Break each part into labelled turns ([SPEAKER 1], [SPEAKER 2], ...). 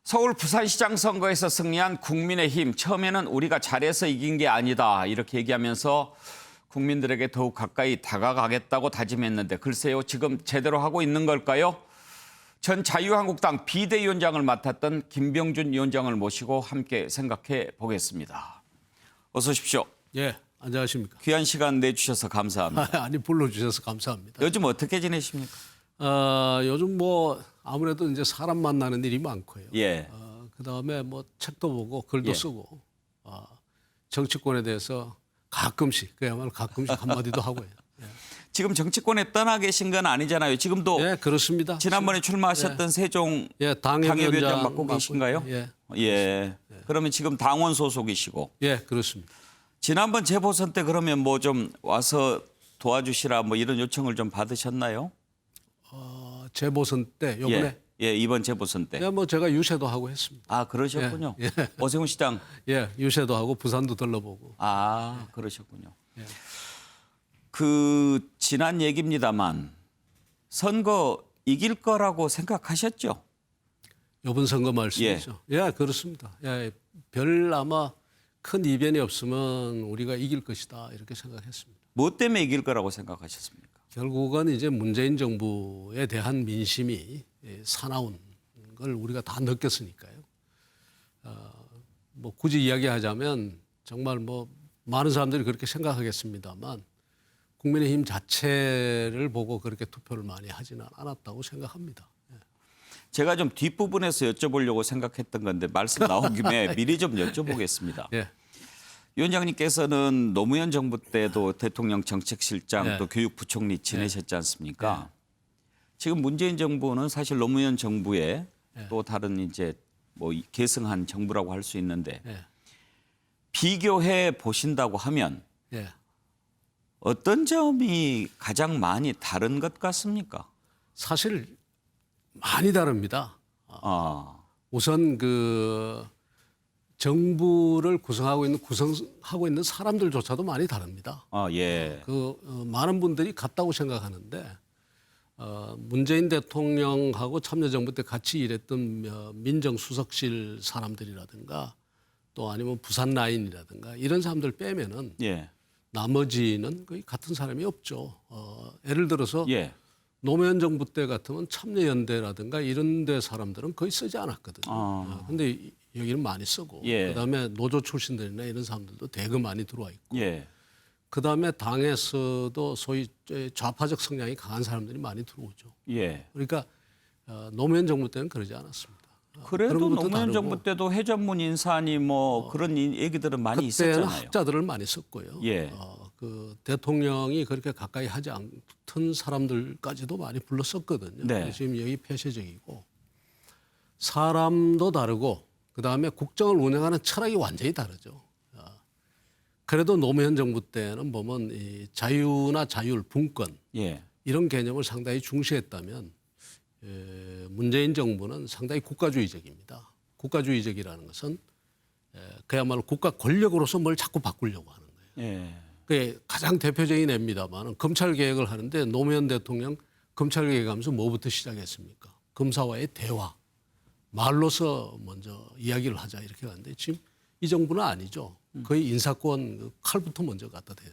[SPEAKER 1] 서울 부산시장 선거에서 승리한 국민의힘, 처음에는 우리가 잘해서 이긴 게 아니다 이렇게 얘기하면서 국민들에게 더욱 가까이 다가가겠다고 다짐했는데 글쎄요, 지금 제대로 하고 있는 걸까요? 전 자유한국당 비대위원장을 맡았던 김병준 위원장을 모시고 함께 생각해 보겠습니다. 어서 오십시오.
[SPEAKER 2] 예, 안녕하십니까.
[SPEAKER 1] 귀한 시간 내주셔서 감사합니다.
[SPEAKER 2] 아니 불러주셔서 감사합니다.
[SPEAKER 1] 요즘 어떻게 지내십니까?
[SPEAKER 2] 요즘 뭐 아무래도 이제 사람 만나는 일이 많고요.
[SPEAKER 1] 예.
[SPEAKER 2] 그다음에 뭐 책도 보고 글도
[SPEAKER 1] 예.
[SPEAKER 2] 쓰고 정치권에 대해서 가끔씩 그야말로 가끔씩 한마디도 하고요.
[SPEAKER 1] 지금 정치권에 떠나 계신 건 아니잖아요. 지금도
[SPEAKER 2] 예, 그렇습니다.
[SPEAKER 1] 지난번에 출마하셨던 세종
[SPEAKER 2] 예,
[SPEAKER 1] 당협위원장 맡고 계신가요?
[SPEAKER 2] 예,
[SPEAKER 1] 예. 그러면 지금 당원 소속이시고
[SPEAKER 2] 예, 그렇습니다.
[SPEAKER 1] 지난번 재보선 때 그러면 뭐 좀 와서 도와주시라 뭐 이런 요청을 좀 받으셨나요?
[SPEAKER 2] 재보선 때 요번에
[SPEAKER 1] 예, 이번 재보선 때.
[SPEAKER 2] 예, 뭐 제가 유세도 하고 했습니다.
[SPEAKER 1] 아, 그러셨군요.
[SPEAKER 2] 예,
[SPEAKER 1] 오세훈 시장.
[SPEAKER 2] 예, 유세도 하고 부산도 들러보고.
[SPEAKER 1] 아, 그러셨군요. 그 지난 얘기입니다만 선거 이길 거라고 생각하셨죠?
[SPEAKER 2] 이번 선거 말씀이죠. 예, 그렇습니다. 예, 별 아마 큰 이변이 없으면 우리가 이길 것이다 이렇게 생각했습니다.
[SPEAKER 1] 뭐 때문에 이길 거라고 생각하셨습니까?
[SPEAKER 2] 결국은 이제 문재인 정부에 대한 민심이 사나운 걸 우리가 다 느꼈으니까요. 뭐 굳이 이야기하자면 정말 뭐 많은 사람들이 그렇게 생각하겠습니다만 국민의힘 자체를 보고 그렇게 투표를 많이 하지는 않았다고 생각합니다.
[SPEAKER 1] 제가 좀 뒷부분에서 여쭤보려고 생각했던 건데 말씀 나온 김에 미리 좀 여쭤보겠습니다.
[SPEAKER 2] 예.
[SPEAKER 1] 위원장님께서는 노무현 정부 때도 대통령 정책실장
[SPEAKER 2] 예.
[SPEAKER 1] 또 교육부총리 지내셨지 않습니까? 지금 문재인 정부는 사실 노무현 정부의 또 다른 이제 뭐 계승한 정부라고 할 수 있는데 비교해 보신다고 하면
[SPEAKER 2] 예.
[SPEAKER 1] 어떤 점이 가장 많이 다른 것 같습니까?
[SPEAKER 2] 사실 많이 다릅니다. 우선 그 정부를 구성하고 있는 사람들조차도 많이 다릅니다.
[SPEAKER 1] 예.
[SPEAKER 2] 많은 분들이 같다고 생각하는데 문재인 대통령하고 참여정부 때 같이 일했던 민정수석실 사람들이라든가 또 아니면 부산 라인이라든가 이런 사람들 빼면은
[SPEAKER 1] 예.
[SPEAKER 2] 나머지는 거의 같은 사람이 없죠. 예를 들어서
[SPEAKER 1] 예.
[SPEAKER 2] 노무현 정부 때 같으면 참여연대라든가 이런 데 사람들은 거의 쓰지 않았거든요. 근데 여기는 많이 쓰고
[SPEAKER 1] 예.
[SPEAKER 2] 그다음에 노조 출신들이나 이런 사람들도 대거 많이 들어와 있고
[SPEAKER 1] 예.
[SPEAKER 2] 그다음에 당에서도 소위 좌파적 성향이 강한 사람들이 많이 들어오죠.
[SPEAKER 1] 예.
[SPEAKER 2] 그러니까 노무현 정부 때는 그러지 않았습니다.
[SPEAKER 1] 그래도
[SPEAKER 2] 그런 것도
[SPEAKER 1] 노무현
[SPEAKER 2] 다르고
[SPEAKER 1] 정부 때도 해전문 인사니 뭐 그런 얘기들은 많이
[SPEAKER 2] 그때는
[SPEAKER 1] 있었잖아요.
[SPEAKER 2] 학자들을 많이 썼고요.
[SPEAKER 1] 예.
[SPEAKER 2] 그 대통령이 그렇게 가까이 하지 않던 사람들까지도 많이 불렀었거든요.
[SPEAKER 1] 네.
[SPEAKER 2] 지금 여기 폐쇄적이고 사람도 다르고 그다음에 국정을 운영하는 철학이 완전히 다르죠. 그래도 노무현 정부 때는 보면 이 자유나 자율, 분권
[SPEAKER 1] 예.
[SPEAKER 2] 이런 개념을 상당히 중시했다면 문재인 정부는 상당히 국가주의적입니다. 국가주의적이라는 것은 그야말로 국가 권력으로서 뭘 자꾸 바꾸려고 하는 거예요.
[SPEAKER 1] 예.
[SPEAKER 2] 그게 가장 대표적인 예입니다만 검찰 개혁을 하는데 노무현 대통령 검찰 개혁하면서 뭐부터 시작했습니까? 검사와의 대화, 말로서 먼저 이야기를 하자 이렇게 하는데 지금 이 정부는 아니죠. 거의 인사권 칼부터 먼저 갖다 대는.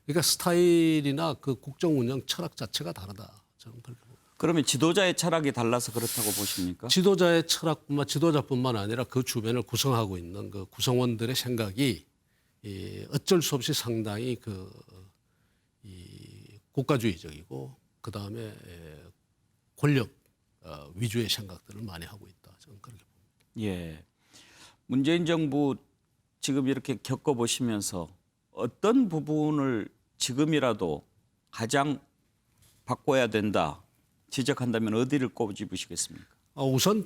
[SPEAKER 2] 그러니까 스타일이나 그 국정 운영 철학 자체가 다르다. 저는 그렇게 봅니다.
[SPEAKER 1] 그러면 지도자의 철학이 달라서 그렇다고 보십니까?
[SPEAKER 2] 지도자의 지도자뿐만 아니라 그 주변을 구성하고 있는 그 구성원들의 생각이 어쩔 수 없이 상당히 이 국가주의적이고 그 다음에 권력 위주의 생각들을 많이 하고 있다. 저는 그렇게 봅니다.
[SPEAKER 1] 예. 문재인 정부 지금 이렇게 겪어보시면서 어떤 부분을 지금이라도 가장 바꿔야 된다 지적한다면 어디를 꼽집으시겠습니까?
[SPEAKER 2] 우선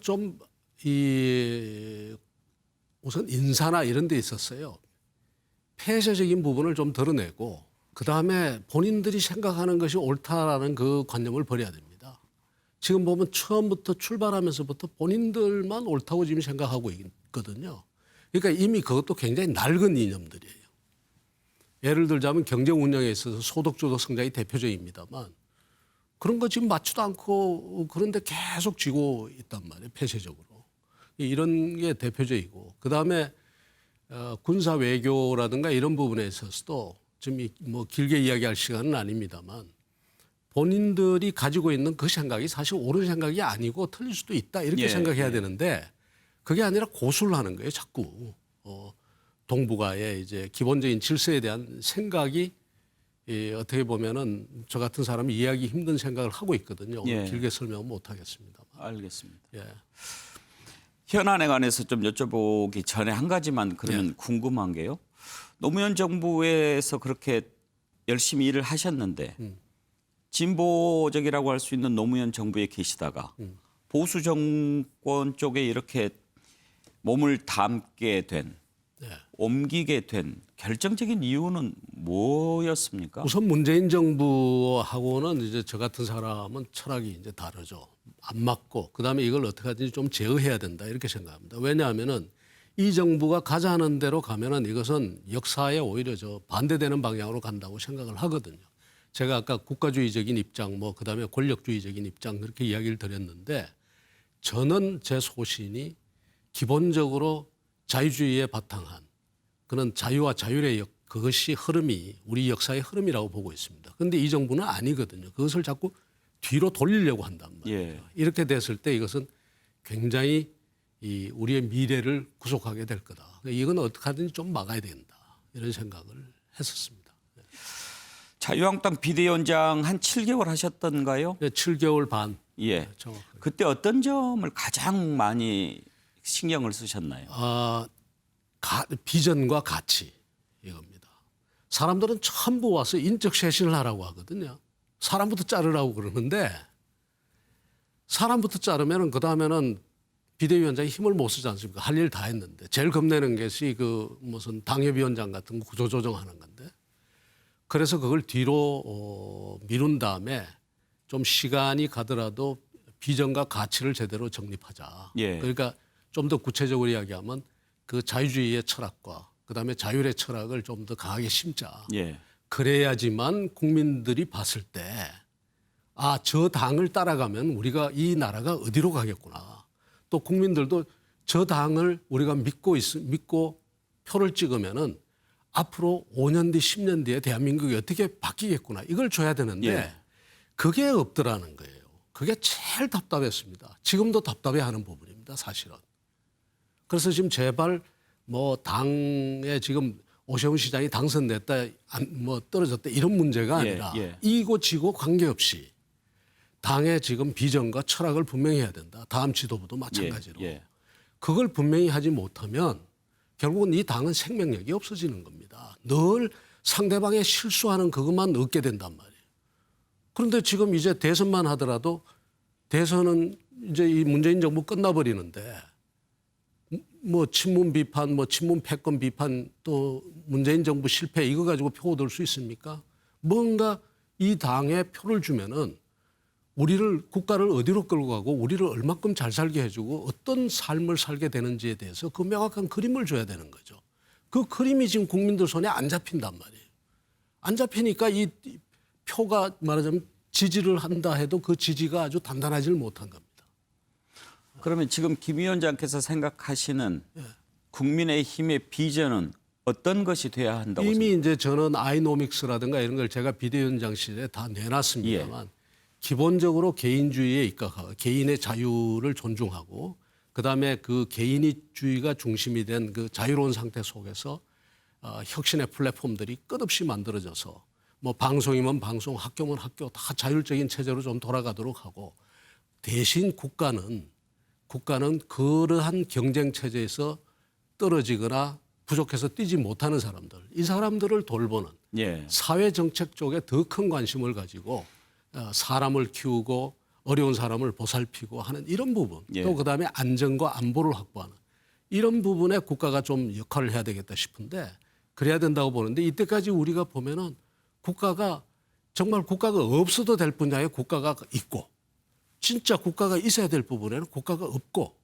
[SPEAKER 2] 우선 인사나 이런 데 있었어요. 폐쇄적인 부분을 좀 드러내고 그다음에 본인들이 생각하는 것이 옳다라는 그 관념을 버려야 됩니다. 지금 보면 처음부터 출발하면서부터 본인들만 옳다고 지금 생각하고 있거든요. 그러니까 이미 그것도 굉장히 낡은 이념들이에요. 예를 들자면 경제 운영에 있어서 소득주도 성장이 대표적입니다만 그런 거 지금 맞지도 않고 그런데 계속 쥐고 있단 말이에요. 폐쇄적으로. 이런 게 대표적이고 그다음에 군사 외교라든가 이런 부분에 있어서도 지금 뭐 길게 이야기할 시간은 아닙니다만 본인들이 가지고 있는 그 생각이 사실 옳은 생각이 아니고 틀릴 수도 있다 이렇게
[SPEAKER 1] 예,
[SPEAKER 2] 생각해야
[SPEAKER 1] 예.
[SPEAKER 2] 되는데 그게 아니라 고수를 하는 거예요. 자꾸 동북아의 이제 기본적인 질서에 대한 생각이 어떻게 보면은 저 같은 사람이 이해하기 힘든 생각을 하고 있거든요. 오늘
[SPEAKER 1] 예.
[SPEAKER 2] 길게 설명은 못 하겠습니다.
[SPEAKER 1] 알겠습니다.
[SPEAKER 2] 예.
[SPEAKER 1] 현안에 관해서 좀 여쭤보기 전에 한 가지만 그러면 궁금한 게요. 노무현 정부에서 그렇게 열심히 일을 하셨는데 진보적이라고 할 수 있는 노무현 정부에 계시다가 보수 정권 쪽에 이렇게 몸을 담게 된
[SPEAKER 2] 네.
[SPEAKER 1] 옮기게 된 결정적인 이유는 뭐였습니까?
[SPEAKER 2] 우선 문재인 정부하고는 이제 저 같은 사람은 철학이 이제 다르죠. 안 맞고 그다음에 이걸 어떻게 하든지 좀 제어해야 된다 이렇게 생각합니다. 왜냐하면은 이 정부가 가자 하는 대로 가면은 이것은 역사에 오히려 저 반대되는 방향으로 간다고 생각을 하거든요. 제가 아까 국가주의적인 입장 뭐 그다음에 권력주의적인 입장 그렇게 이야기를 드렸는데 저는 제 소신이 기본적으로 자유주의에 바탕한 그런 자유와 자율의 그것이 흐름이 우리 역사의 흐름이라고 보고 있습니다. 그런데 이 정부는 아니거든요. 그것을 자꾸 뒤로 돌리려고 한단 말이에요.
[SPEAKER 1] 예.
[SPEAKER 2] 이렇게 됐을 때 이것은 굉장히 이 우리의 미래를 구속하게 될 거다. 이건 어떻게 하든지 좀 막아야 된다. 이런 생각을 했었습니다.
[SPEAKER 1] 자유한국당 비대위원장 한 7개월 하셨던가요?
[SPEAKER 2] 7개월 반.
[SPEAKER 1] 예.
[SPEAKER 2] 정확하게.
[SPEAKER 1] 그때 어떤 점을 가장 많이 신경을 쓰셨나요?
[SPEAKER 2] 비전과 가치 이겁니다. 사람들은 전부 와서 인적 쇄신을 하라고 하거든요. 사람부터 자르라고 그러는데 사람부터 자르면은 그 다음에는 비대위원장이 힘을 못 쓰지 않습니까? 할 일 다 했는데 제일 겁내는 것이 그 무슨 당협위원장 같은 거 구조조정하는 건데 그래서 그걸 뒤로 미룬 다음에 좀 시간이 가더라도 비전과 가치를 제대로 정립하자.
[SPEAKER 1] 예.
[SPEAKER 2] 그러니까 좀 더 구체적으로 이야기하면 그 자유주의의 철학과 그다음에 자율의 철학을 좀 더 강하게 심자.
[SPEAKER 1] 예.
[SPEAKER 2] 그래야지만 국민들이 봤을 때 아, 저 당을 따라가면 우리가 이 나라가 어디로 가겠구나. 또 국민들도 저 당을 우리가 믿고 표를 찍으면은 앞으로 5년 뒤, 10년 뒤에 대한민국이 어떻게 바뀌겠구나. 이걸 줘야 되는데
[SPEAKER 1] 예.
[SPEAKER 2] 그게 없더라는 거예요. 그게 제일 답답했습니다. 지금도 답답해하는 부분입니다, 사실은. 그래서 지금 제발 뭐 당에 지금 오세훈 시장이 당선됐다, 뭐 떨어졌다 이런 문제가 아니라 이고 지고 관계없이 당의 지금 비전과 철학을 분명히 해야 된다. 다음 지도부도 마찬가지로. 그걸 분명히 하지 못하면 결국은 이 당은 생명력이 없어지는 겁니다. 늘 상대방의 실수하는 그것만 얻게 된단 말이에요. 그런데 지금 이제 대선만 하더라도 대선은 이제 이 문재인 정부 끝나버리는데 뭐 친문 비판, 뭐 친문 패권 비판 또 문재인 정부 실패 이거 가지고 표 얻을 수 있습니까? 뭔가 이 당에 표를 주면은 국가를 어디로 끌고 가고 우리를 얼마큼 잘 살게 해주고 어떤 삶을 살게 되는지에 대해서 그 명확한 그림을 줘야 되는 거죠. 그 그림이 지금 국민들 손에 안 잡힌단 말이에요. 안 잡히니까 이 표가 말하자면 지지를 한다 해도 그 지지가 아주 단단하지를 못한 겁니다.
[SPEAKER 1] 그러면 지금 김 위원장께서 생각하시는 국민의힘의 비전은 어떤 것이 돼야 한다고
[SPEAKER 2] 이미 이제 저는 아이노믹스라든가 이런 걸 제가 비대위원장 시절에 다 내놨습니다만 기본적으로 개인주의에 입각하고 개인의 자유를 존중하고 그다음에 그 개인주의가 중심이 된 그 자유로운 상태 속에서 혁신의 플랫폼들이 끝없이 만들어져서 뭐 방송이면 방송, 학교면 학교 다 자율적인 체제로 좀 돌아가도록 하고 대신 국가는 그러한 경쟁 체제에서 떨어지거나 부족해서 뛰지 못하는 사람들, 이 사람들을 돌보는 사회 정책 쪽에 더 큰 관심을 가지고 사람을 키우고 어려운 사람을 보살피고 하는 이런 부분, 또 그다음에 안전과 안보를 확보하는 이런 부분에 국가가 좀 역할을 해야 되겠다 싶은데 그래야 된다고 보는데 이때까지 우리가 보면은 국가가 정말 국가가 없어도 될 분야에 국가가 있고 진짜 국가가 있어야 될 부분에는 국가가 없고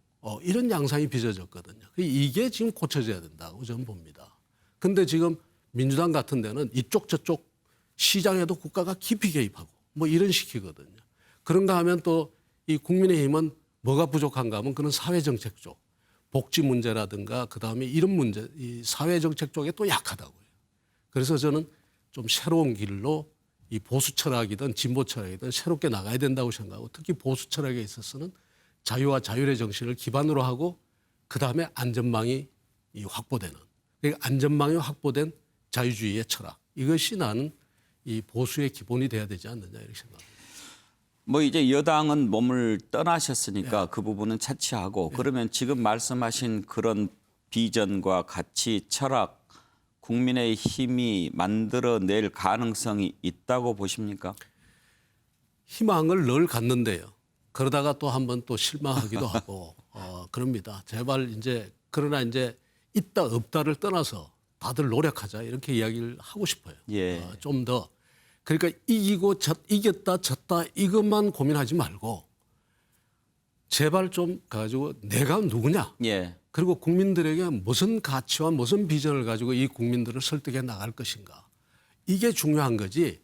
[SPEAKER 2] 이런 양상이 빚어졌거든요. 이게 지금 고쳐져야 된다고 저는 봅니다. 근데 지금 민주당 같은 데는 이쪽 저쪽 시장에도 국가가 깊이 개입하고 뭐 이런 식이거든요. 그런가 하면 또 이 국민의힘은 뭐가 부족한가 하면 그런 사회정책 쪽. 복지 문제라든가 그다음에 이런 문제, 이 사회 정책 쪽에 또 약하다고요. 그래서 저는 좀 새로운 길로 이 보수 철학이든 진보 철학이든 새롭게 나가야 된다고 생각하고 특히 보수 철학에 있어서는 자유와 자율의 정신을 기반으로 하고 그다음에 안전망이 이 확보되는 그러니까 안전망이 확보된 자유주의의 철학 이것이 나는 이 보수의 기본이 돼야 되지 않느냐 이렇게 생각합니다.
[SPEAKER 1] 뭐 이제 여당은 몸을 떠나셨으니까 그 부분은 차치하고 그러면 지금 말씀하신 그런 비전과 가치, 철학 국민의 힘이 만들어낼 가능성이 있다고 보십니까?
[SPEAKER 2] 희망을 늘 갖는데요. 그러다가 또 한번 또 실망하기도 하고 그럽니다. 제발 이제 그러나 이제 있다 없다를 떠나서 다들 노력하자 이렇게 이야기를 하고 싶어요.
[SPEAKER 1] 예.
[SPEAKER 2] 좀 더 그러니까 이기고 이겼다 졌다 이것만 고민하지 말고 제발 좀 가지고 내가 누구냐
[SPEAKER 1] 예.
[SPEAKER 2] 그리고 국민들에게 무슨 가치와 무슨 비전을 가지고 이 국민들을 설득해 나갈 것인가 이게 중요한 거지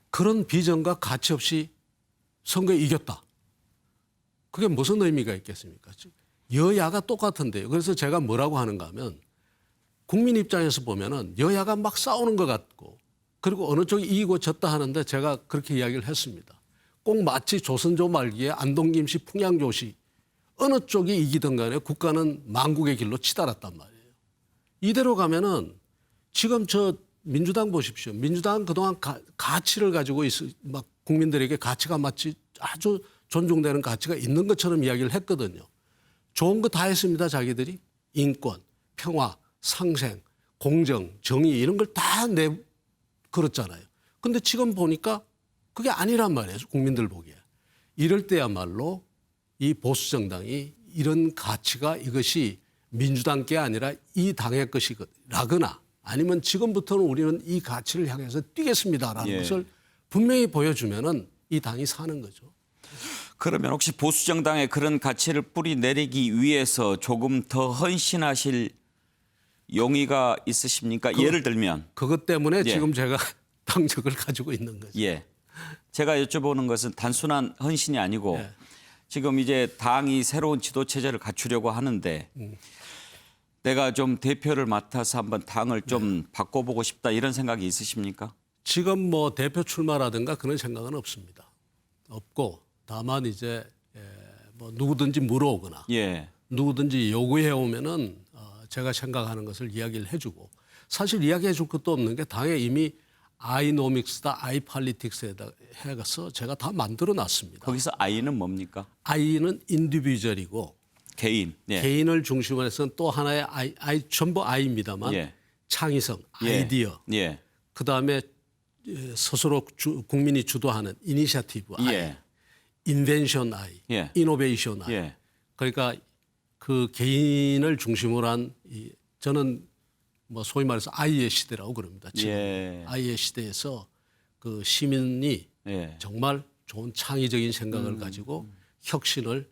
[SPEAKER 2] 그런 비전과 가치 없이 선거에 이겼다. 그게 무슨 의미가 있겠습니까? 여야가 똑같은데요. 그래서 제가 뭐라고 하는가 하면 국민 입장에서 보면은 여야가 막 싸우는 것 같고 그리고 어느 쪽이 이기고 졌다 하는데 제가 그렇게 이야기를 했습니다. 꼭 마치 조선조 말기에 안동김씨 풍양조씨 어느 쪽이 이기든 간에 국가는 망국의 길로 치달았단 말이에요. 이대로 가면은 지금 저 민주당 보십시오. 민주당 그동안 가치를 가지고 막 국민들에게 가치가 마치 아주 존중되는 가치가 있는 것처럼 이야기를 했거든요. 좋은 거 다 했습니다. 자기들이. 인권, 평화, 상생, 공정, 정의 이런 걸 다 걸었잖아요. 근데 지금 보니까 그게 아니란 말이에요. 국민들 보기에. 이럴 때야말로 이 보수정당이 이런 가치가 이것이 민주당께 아니라 이 당의 것이라거나 아니면 지금부터는 우리는 이 가치를 향해서 뛰겠습니다라는 것을 분명히 보여주면은 이 당이 사는 거죠.
[SPEAKER 1] 그러면 혹시 보수 정당의 그런 가치를 뿌리 내리기 위해서 조금 더 헌신하실 용의가 있으십니까? 예를 들면
[SPEAKER 2] 그것 때문에 지금 제가 당적을 가지고 있는 거죠.
[SPEAKER 1] 예. 제가 여쭤보는 것은 단순한 헌신이 아니고 지금 이제 당이 새로운 지도 체제를 갖추려고 하는데 내가 좀 대표를 맡아서 한번 당을 좀 바꿔보고 싶다 이런 생각이 있으십니까?
[SPEAKER 2] 지금 뭐 대표 출마라든가 그런 생각은 없습니다. 없고 다만 이제 뭐 누구든지 물어오거나 누구든지 요구해 오면은 제가 생각하는 것을 이야기를 해주고 사실 이야기해 줄 것도 없는 게 당에 이미 아이노믹스다 아이팔리틱스에다 해서 제가 다 만들어 놨습니다.
[SPEAKER 1] 거기서 아이는 뭡니까?
[SPEAKER 2] 아이는 인디비주얼이고
[SPEAKER 1] 개인.
[SPEAKER 2] 개인을 중심으로 해서 또 하나의 아이 전부 아이입니다만 창의성, 아이디어 그다음에 스스로 국민이 주도하는 이니셔티브 아이, 인벤션 아이, 이노베이션 아이. 그러니까 그 개인을 중심으로 한 저는 뭐 소위 말해서 아이의 시대라고 그럽니다. 지금 아이의 시대에서 그 시민이 정말 좋은 창의적인 생각을 가지고 혁신을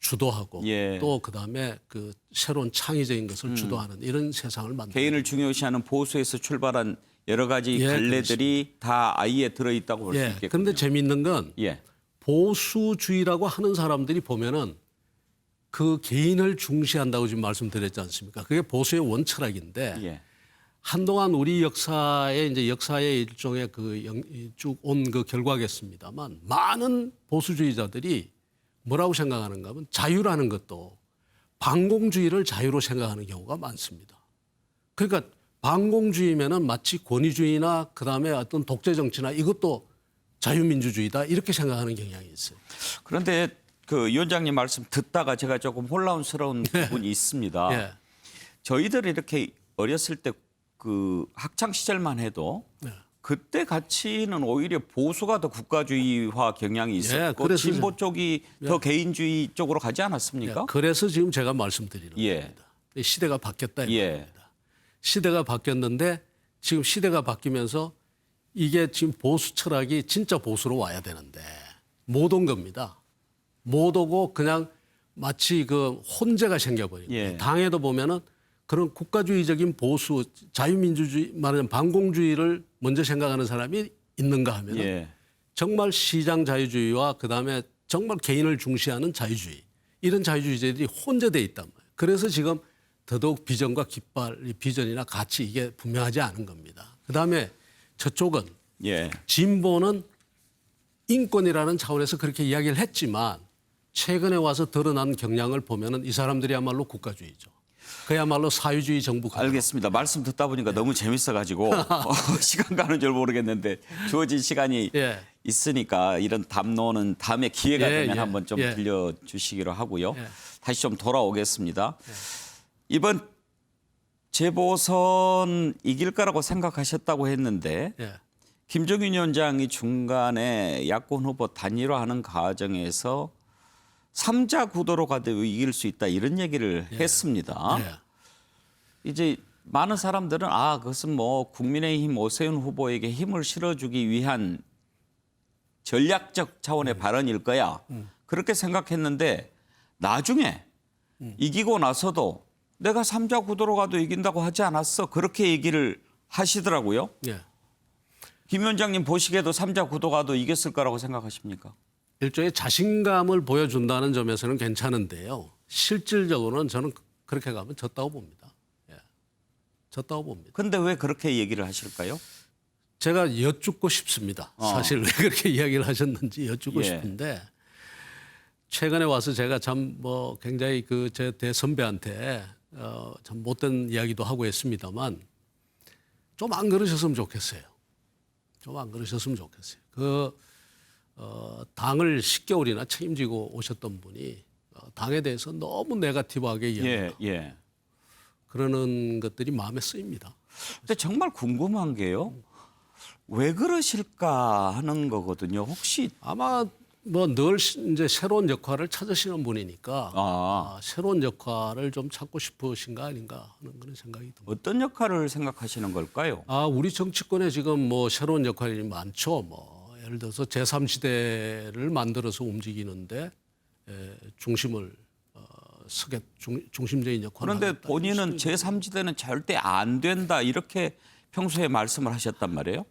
[SPEAKER 2] 주도하고 또 그다음에 그 새로운 창의적인 것을 주도하는 이런 세상을 만들고
[SPEAKER 1] 개인을 중요시하는 보수에서 출발한 여러 가지 갈래들이 다 아이에 들어있다고 볼 수 있겠군요.
[SPEAKER 2] 그런데 재미있는 건 보수주의라고 하는 사람들이 보면은 그 개인을 중시한다고 지금 말씀드렸지 않습니까? 그게 보수의 원철학인데 한동안 우리 역사에 이제 역사의 일종의 그 쭉 온 그 결과겠습니다만 많은 보수주의자들이 뭐라고 생각하는가 하면 자유라는 것도 반공주의를 자유로 생각하는 경우가 많습니다. 그러니까 반공주의면은 마치 권위주의나 그다음에 어떤 독재 정치나 이것도 자유민주주의다 이렇게 생각하는 경향이 있어요.
[SPEAKER 1] 그런데 그 위원장님 말씀 듣다가 제가 조금 혼란스러운 부분이 있습니다. 저희들이 이렇게 어렸을 때 그 학창 시절만 해도 그때 가치는 오히려 보수가 더 국가주의화 경향이 있었고 진보 쪽이 더 개인주의 쪽으로 가지 않았습니까?
[SPEAKER 2] 그래서 지금 제가 말씀드리는 겁니다. 시대가 바뀌었다 이 말입니다. 시대가 바뀌었는데 지금 시대가 바뀌면서 이게 지금 보수 철학이 진짜 보수로 와야 되는데 못 온 겁니다. 못 오고 그냥 마치 그 혼재가 생겨버리고 당에도 보면은 그런 국가주의적인 보수 자유민주주의 말하자면 반공주의를 먼저 생각하는 사람이 있는가 하면 정말 시장 자유주의와 그다음에 정말 개인을 중시하는 자유주의 이런 자유주의자들이 혼재돼 있단 말이에요. 그래서 지금 더더욱 비전과 깃발, 이 비전이나 가치 이게 분명하지 않은 겁니다. 그다음에 저쪽은
[SPEAKER 1] 예.
[SPEAKER 2] 진보는 인권이라는 차원에서 그렇게 이야기를 했지만 최근에 와서 드러난 경향을 보면은 이 사람들이야말로 국가주의죠. 그야말로 사회주의 정부.
[SPEAKER 1] 알겠습니다. 말씀 듣다 보니까 너무 재밌어가지고 시간 가는 줄 모르겠는데 주어진 시간이
[SPEAKER 2] 예.
[SPEAKER 1] 있으니까 이런 담론은 다음에 기회가
[SPEAKER 2] 예,
[SPEAKER 1] 되면
[SPEAKER 2] 예,
[SPEAKER 1] 한번 좀
[SPEAKER 2] 예.
[SPEAKER 1] 들려주시기로 하고요.
[SPEAKER 2] 예.
[SPEAKER 1] 다시 좀 돌아오겠습니다. 이번 재보선 이길 거라고 생각하셨다고 했는데
[SPEAKER 2] 예.
[SPEAKER 1] 김종인 위원장이 중간에 야권 후보 단일화하는 과정에서 3자 구도로 가도 이길 수 있다 이런 얘기를 했습니다.
[SPEAKER 2] 예.
[SPEAKER 1] 이제 많은 사람들은 그것은 뭐 국민의힘 오세훈 후보에게 힘을 실어주기 위한 전략적 차원의 발언일 거야. 그렇게 생각했는데 나중에 이기고 나서도 내가 3자 구도로 가도 이긴다고 하지 않았어. 그렇게 얘기를 하시더라고요.
[SPEAKER 2] 예.
[SPEAKER 1] 김 위원장님 보시기에도 3자 구도 가도 이겼을 거라고 생각하십니까?
[SPEAKER 2] 일종의 자신감을 보여준다는 점에서는 괜찮은데요. 실질적으로는 저는 그렇게 가면 졌다고 봅니다. 예. 졌다고 봅니다.
[SPEAKER 1] 근데 왜 그렇게 얘기를 하실까요?
[SPEAKER 2] 제가 여쭙고 싶습니다. 사실 왜 그렇게 이야기를 하셨는지 여쭙고
[SPEAKER 1] 예.
[SPEAKER 2] 싶은데 최근에 와서 제가 참 뭐 굉장히 그 제 대선배한테 참 못된 이야기도 하고 했습니다만 좀 안 그러셨으면 좋겠어요. 좀 안 그러셨으면 좋겠어요. 당을 10개월이나 책임지고 오셨던 분이 당에 대해서 너무 네거티브하게 이야기하고
[SPEAKER 1] 예.
[SPEAKER 2] 그러는 것들이 마음에 쓰입니다.
[SPEAKER 1] 근데 정말 궁금한 게요. 왜 그러실까 하는 거거든요. 혹시
[SPEAKER 2] 아마 뭐 늘 이제 새로운 역할을 찾으시는 분이니까 새로운 역할을 좀 찾고 싶으신 거 아닌가 하는 그런 생각이 듭니다.
[SPEAKER 1] 어떤 역할을 생각하시는 걸까요?
[SPEAKER 2] 우리 정치권에 지금 뭐 새로운 역할이 많죠. 뭐 예를 들어서 제3지대를 만들어서 움직이는데 중심을 서게 중심적인 역할을
[SPEAKER 1] 그런데
[SPEAKER 2] 하겠다.
[SPEAKER 1] 본인은 제3지대는 절대 안 된다 이렇게 평소에 말씀을 하셨단 말이에요.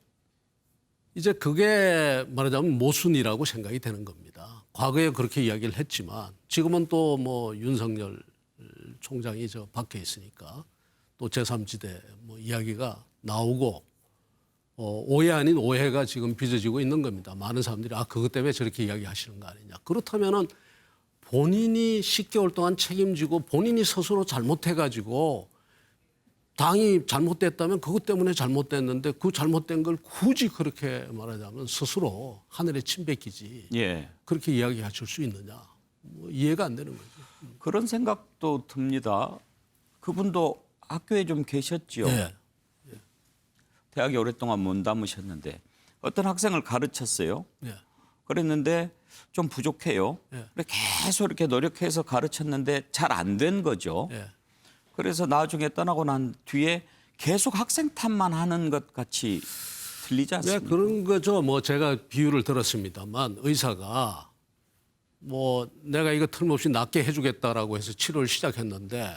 [SPEAKER 2] 이제 그게 말하자면 모순이라고 생각이 되는 겁니다. 과거에 그렇게 이야기를 했지만 지금은 또 뭐 윤석열 총장이 저 밖에 있으니까 또 제3지대 뭐 이야기가 나오고 오해 아닌 오해가 지금 빚어지고 있는 겁니다. 많은 사람들이 그것 때문에 저렇게 이야기하시는 거 아니냐. 그렇다면은 본인이 10개월 동안 책임지고 본인이 스스로 잘못해가지고 당이 잘못됐다면 그것 때문에 잘못됐는데 그 잘못된 걸 굳이 그렇게 말하자면 스스로 하늘에 침 뱉기지
[SPEAKER 1] 예.
[SPEAKER 2] 그렇게 이야기하실 수 있느냐. 뭐 이해가 안 되는 거죠.
[SPEAKER 1] 그런 생각도 듭니다. 그분도 학교에 좀 계셨지요.
[SPEAKER 2] 네.
[SPEAKER 1] 대학에 오랫동안 몸담으셨는데 어떤 학생을 가르쳤어요.
[SPEAKER 2] 네.
[SPEAKER 1] 그랬는데 좀 부족해요.
[SPEAKER 2] 네.
[SPEAKER 1] 그래서 계속 이렇게 노력해서 가르쳤는데 잘 안 된 거죠.
[SPEAKER 2] 네.
[SPEAKER 1] 그래서 나중에 떠나고 난 뒤에 계속 학생 탓만 하는 것 같이 들리지
[SPEAKER 2] 네,
[SPEAKER 1] 않습니까?
[SPEAKER 2] 그런 거죠. 뭐 제가 비유를 들었습니다만 의사가 뭐 내가 이거 틀림없이 낫게 해주겠다라고 해서 치료를 시작했는데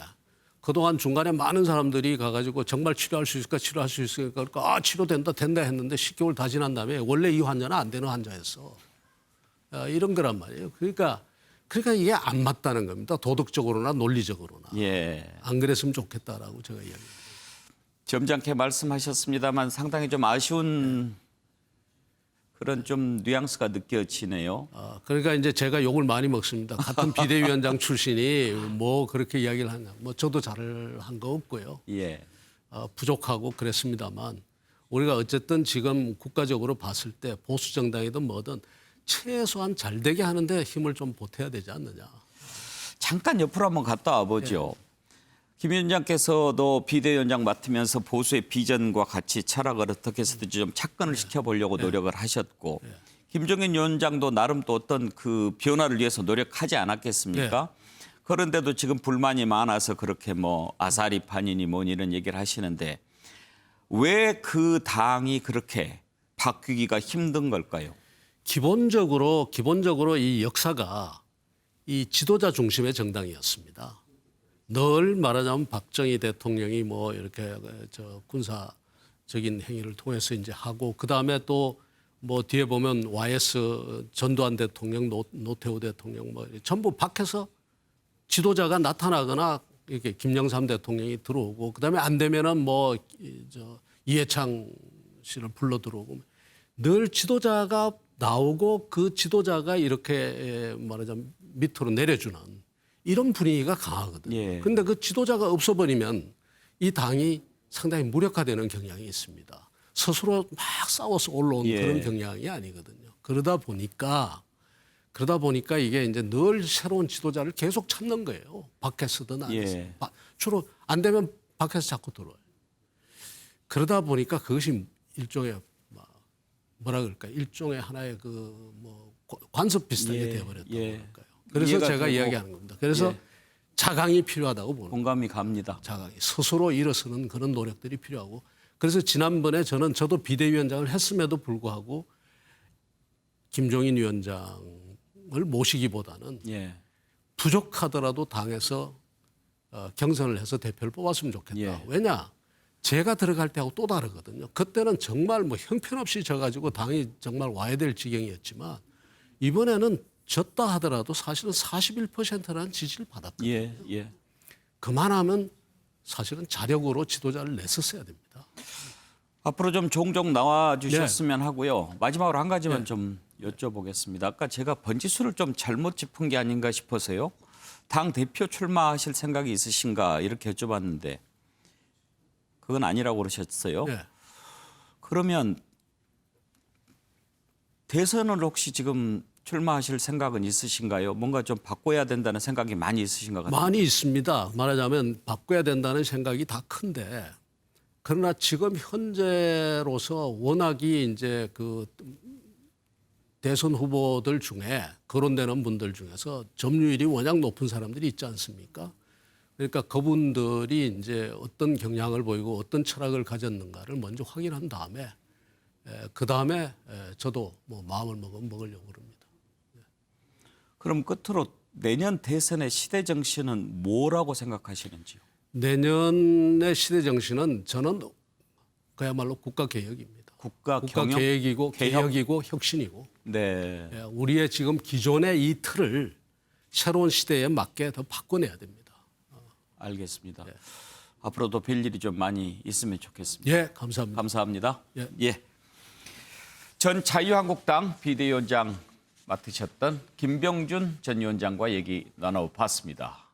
[SPEAKER 2] 그동안 중간에 많은 사람들이 가가지고 정말 치료할 수 있을까 치료할 수 있을까 그러니까 치료된다 된다 했는데 10개월 다 지난 다음에 원래 이 환자는 안 되는 환자였어. 이런 거란 말이에요. 그러니까 이게 안 맞다는 겁니다. 도덕적으로나 논리적으로나.
[SPEAKER 1] 예.
[SPEAKER 2] 안 그랬으면 좋겠다라고 제가 이야기합니다.
[SPEAKER 1] 점잖게 말씀하셨습니다만 상당히 좀 아쉬운 그런 좀 뉘앙스가 느껴지네요.
[SPEAKER 2] 그러니까 이제 제가 욕을 많이 먹습니다. 같은 비대위원장 출신이 뭐 그렇게 이야기를 하냐. 뭐 저도 잘한 거 없고요.
[SPEAKER 1] 예.
[SPEAKER 2] 부족하고 그랬습니다만 우리가 어쨌든 지금 국가적으로 봤을 때 보수 정당이든 뭐든 최소한 잘 되게 하는데 힘을 좀 보태야 되지 않느냐.
[SPEAKER 1] 잠깐 옆으로 한번 갔다 와보죠. 김 위원장께서도 비대위원장 맡으면서 보수의 비전과 같이 철학을 어떻게 해서든지 좀 착근을 시켜보려고 노력을 하셨고 김종인 위원장도 나름 또 어떤 그 변화를 위해서 노력하지 않았겠습니까? 그런데도 지금 불만이 많아서 그렇게 뭐 아사리판이니 뭐니 이런 얘기를 하시는데 왜 그 당이 그렇게 바뀌기가 힘든 걸까요?
[SPEAKER 2] 기본적으로 이 역사가 이 지도자 중심의 정당이었습니다. 늘 말하자면 박정희 대통령이 뭐 이렇게 저 군사적인 행위를 통해서 이제 하고 그 다음에 또 뭐 뒤에 보면 YS 전두환 대통령, 노태우 대통령 뭐 전부 밖에서 지도자가 나타나거나 이렇게 김영삼 대통령이 들어오고 그다음에 안 되면은 뭐 이해창 씨를 불러 들어오고 늘 지도자가 나오고 그 지도자가 이렇게 말하자면 밑으로 내려주는 이런 분위기가 강하거든요.
[SPEAKER 1] 예.
[SPEAKER 2] 그런데 그 지도자가 없어버리면 이 당이 상당히 무력화되는 경향이 있습니다. 스스로 막 싸워서 올라온
[SPEAKER 1] 예.
[SPEAKER 2] 그런 경향이 아니거든요. 그러다 보니까 이게 이제 늘 새로운 지도자를 계속 찾는 거예요. 밖에서든 안에서.
[SPEAKER 1] 예.
[SPEAKER 2] 주로 안 되면 밖에서 자꾸 들어와요. 그러다 보니까 그것이 일종의 뭐라 그럴까 일종의 하나의 그 뭐 관습 비슷하게
[SPEAKER 1] 예.
[SPEAKER 2] 되어버렸다고
[SPEAKER 1] 예.
[SPEAKER 2] 그럴까요. 그래서
[SPEAKER 1] 이해가
[SPEAKER 2] 제가
[SPEAKER 1] 되고.
[SPEAKER 2] 이야기하는 겁니다. 그래서
[SPEAKER 1] 예.
[SPEAKER 2] 자강이 필요하다고 보는 거예요.
[SPEAKER 1] 공감이 갑니다.
[SPEAKER 2] 자강이 스스로 일어서는 그런 노력들이 필요하고 그래서 지난번에 저도 비대위원장을 했음에도 불구하고 김종인 위원장을 모시기보다는
[SPEAKER 1] 예.
[SPEAKER 2] 부족하더라도 당에서 경선을 해서 대표를 뽑았으면 좋겠다.
[SPEAKER 1] 예.
[SPEAKER 2] 왜냐? 제가 들어갈 때하고 또 다르거든요. 그때는 정말 뭐 형편없이 져가지고 당이 정말 와야 될 지경이었지만 이번에는 졌다 하더라도 사실은 41%라는 지지를 받았거든요.
[SPEAKER 1] 예. 예.
[SPEAKER 2] 그만하면 사실은 자력으로 지도자를 냈었어야 됩니다.
[SPEAKER 1] 앞으로 좀 종종 나와
[SPEAKER 2] 네.
[SPEAKER 1] 주셨으면 하고요. 마지막으로 한 가지만 좀 여쭤보겠습니다. 아까 제가 번지수를 좀 잘못 짚은 게 아닌가 싶어서요. 당 대표 출마하실 생각이 있으신가 이렇게 여쭤봤는데 그건 아니라고 그러셨어요.
[SPEAKER 2] 네.
[SPEAKER 1] 그러면 대선을 혹시 지금 출마하실 생각은 있으신가요? 뭔가 좀 바꿔야 된다는 생각이 많이 있으신 것 같아요.
[SPEAKER 2] 많이 있습니다. 말하자면 바꿔야 된다는 생각이 다 큰데 그러나 지금 현재로서 워낙이 이제 그 대선 후보들 중에 거론되는 분들 중에서 점유율이 워낙 높은 사람들이 있지 않습니까? 그러니까 그분들이 이제 어떤 경향을 보이고 어떤 철학을 가졌는가를 먼저 확인한 다음에 그 다음에 저도 뭐 마음을 먹으려고 그럽니다.
[SPEAKER 1] 그럼 끝으로 내년 대선의 시대 정신은 뭐라고 생각하시는지요?
[SPEAKER 2] 내년의 시대 정신은 저는 그야말로 국가 개혁입니다.
[SPEAKER 1] 국가
[SPEAKER 2] 국가
[SPEAKER 1] 경영?
[SPEAKER 2] 개혁이고
[SPEAKER 1] 개혁?
[SPEAKER 2] 개혁이고 혁신이고
[SPEAKER 1] 네.
[SPEAKER 2] 우리의 지금 기존의 이 틀을 새로운 시대에 맞게 더 바꿔내야 됩니다.
[SPEAKER 1] 알겠습니다. 앞으로도 별 일이 좀 많이 있으면 좋겠습니다.
[SPEAKER 2] 예, 감사합니다.
[SPEAKER 1] 감사합니다.
[SPEAKER 2] 예.
[SPEAKER 1] 예. 전 자유한국당 비대위원장 맡으셨던 김병준 전 위원장과 얘기 나눠봤습니다.